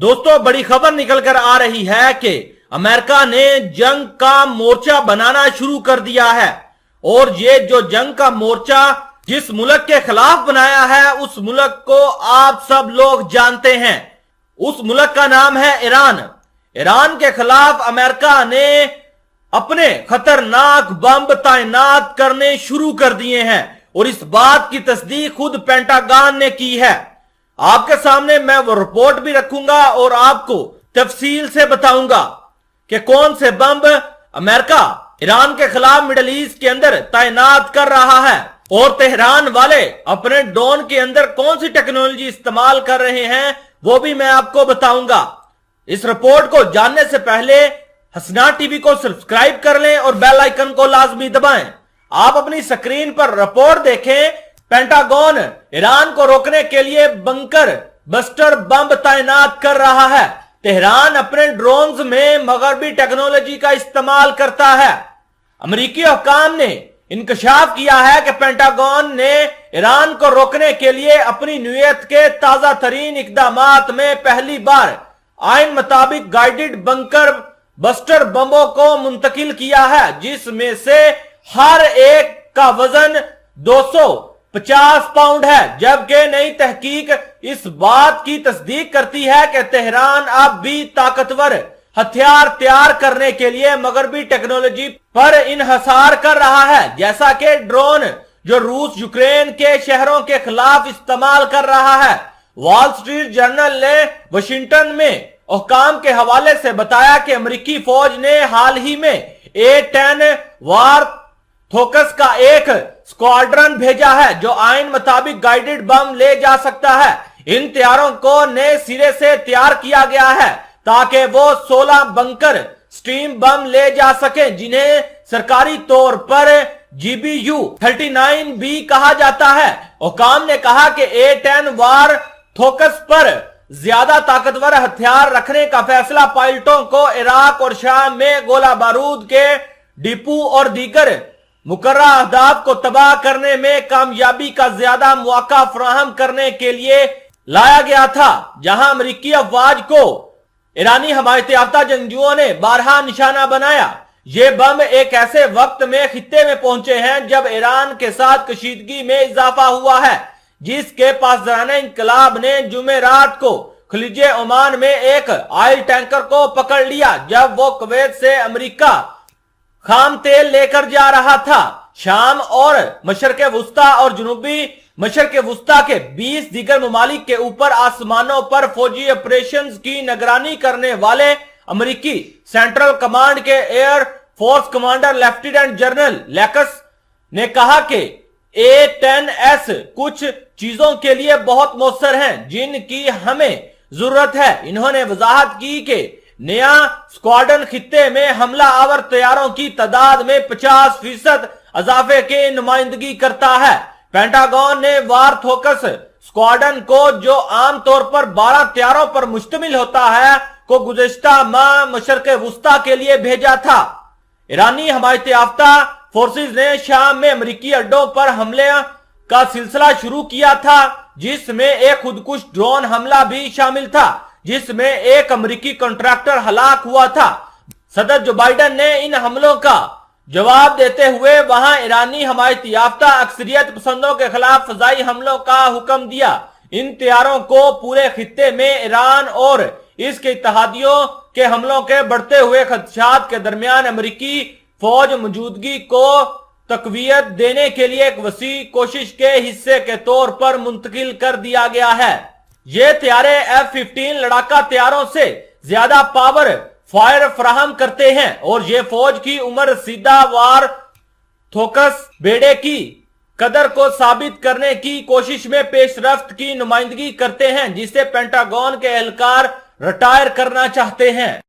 दोस्तों, बड़ी खबर निकल कर आ रही है कि अमेरिका ने जंग का मोर्चा बनाना शुरू कर दिया है। और ये जो जंग का मोर्चा जिस मुल्क के खिलाफ बनाया है, उस मुल्क को आप सब लोग जानते हैं। उस मुल्क का नाम है ईरान। ईरान के खिलाफ अमेरिका ने अपने खतरनाक बम तैनात करने शुरू कर दिए हैं और इस बात की तस्दीक खुद पेंटागन ने की है। आपके सामने मैं वो रिपोर्ट भी रखूंगा और आपको तफसील से बताऊंगा कि कौन से बम अमेरिका ईरान के खिलाफ मिडल ईस्ट के अंदर तैनात कर रहा है और तेहरान वाले अपने ड्रोन के अंदर कौन सी टेक्नोलॉजी इस्तेमाल कर रहे हैं, वो भी मैं आपको बताऊंगा। इस रिपोर्ट को जानने से पहले हसनात टीवी को सब्सक्राइब कर लें और बेल आइकन को लाजमी दबाएं। आप अपनी स्क्रीन पर रिपोर्ट देखें। पेंटागन ईरान को रोकने के लिए बंकर बस्टर बम तैनात कर रहा है। तेहरान अपने ड्रोन्स में मगरबी टेक्नोलॉजी का इस्तेमाल करता है। अमेरिकी हुक्काम ने इंकशाफ किया है कि पेंटागन ने ईरान को रोकने के लिए अपनी नीयत के ताजा तरीन इकदामात में पहली बार आइन मुताबिक गाइडेड बंकर बस्टर बमों को मुंतकिल किया है, जिसमें से हर एक का वजन 250 पाउंड है। जबकि नई तहकीक इस बात की तस्दीक करती है कि तेहरान अब भी ताकतवर हथियार तैयार करने के लिए मगरबी टेक्नोलॉजी पर इन्हसार कर रहा है, जैसा कि ड्रोन जो रूस यूक्रेन के शहरों के खिलाफ इस्तेमाल कर रहा है। वॉल स्ट्रीट जर्नल ने वाशिंगटन में हुक्काम के हवाले से बताया कि अमेरिकी फौज ने हाल ही में A-10 वार थोकस का एक स्क्वाड्रन भेजा है जो आइन मुताबिक गाइडेड बम ले जा सकता है। इन तैयारों को नए सिरे से तैयार किया गया है ताकि वो 16 बंकर स्टीम बम ले जा सके, जिन्हें सरकारी तौर पर GBU-39 भी कहा जाता है। हुक्काम ने कहा कि A-10 वार थोकस पर ज्यादा ताकतवर हथियार रखने का फैसला पायलटों को इराक और शाम में गोला बारूद के डिपो और दीगर मुकर्रर अहदाफ को तबाह करने में कामयाबी का ज्यादा मौका फराहम करने के लिए लाया गया था, जहां अमेरिकी अफवाज को ईरानी हमायत याफ्ता जंगजुओं ने बारहा निशाना बनाया। ये बम एक ऐसे वक्त में खित्ते में पहुंचे हैं जब ईरान के साथ कशीदगी में इजाफा हुआ है, जिसके पासदाराने इंकलाब ने जुमेरात को खलीजे ओमान में एक ऑयल टैंकर को पकड़ लिया जब वो कुवैत से अमेरिका खाम तेल लेकर जा रहा था। शाम और मशरक़े वुस्ता और जनूबी मशरक़े वुस्ता के 20 दीगर ममालिक के ऊपर आसमानों पर फौजी ऑपरेशंस की निगरानी करने वाले अमेरिकी सेंट्रल कमांड के air force commander lieutenant general Lucas ने कहा कि A-10S कुछ चीजों के लिए बहुत मौसर हैं जिनकी हमें जरूरत है। इन्होंने वजाहत की कि नया स्क्वाड्रन खित्ते में हमला आवर तैयारों की तादाद में 50% इजाफे की नुमाइंदगी करता है। पेंटागन ने वार थोकस स्क्वाड्रन को, जो आमतौर पर 12 तैयारों पर मुश्तमिल होता है, को गुज़िश्ता माह मशरक़े वुस्ता के लिए भेजा था। ईरानी हमायत याफ्ता फोर्सेस ने शाम में अमेरिकी अड्डों पर हमले का सिलसिला शुरू किया था, जिसमें एक खुदकुश ड्रोन हमला भी शामिल था, जिसमें एक अमेरिकी कॉन्ट्रैक्टर हलाक हुआ था। सदर जो बाइडेन ने इन हमलों का जवाब देते हुए वहां ईरानी हमायत याफ्ता अक्सरियत पसंदों के खिलाफ फजाई हमलों का हुक्म दिया। इन तैयारों को पूरे खित्ते में ईरान और इसके इत्तेहादियों के हमलों के बढ़ते हुए खदशात के दरमियान अमेरिकी फौज मौजूदगी को तकवीयत देने के लिए एक वसी कोशिश के हिस्से के तौर पर मुंतकिल कर दिया गया है। ये तैयारे F-15 लड़ाका तैयारों से ज्यादा पावर फायर फराहम करते हैं और ये फौज की उम्र सीधा वार थोकस बेड़े की कदर को साबित करने की कोशिश में पेशरफ्त की नुमाइंदगी करते हैं, जिसे पेंटागन के एहलकार रिटायर करना चाहते हैं।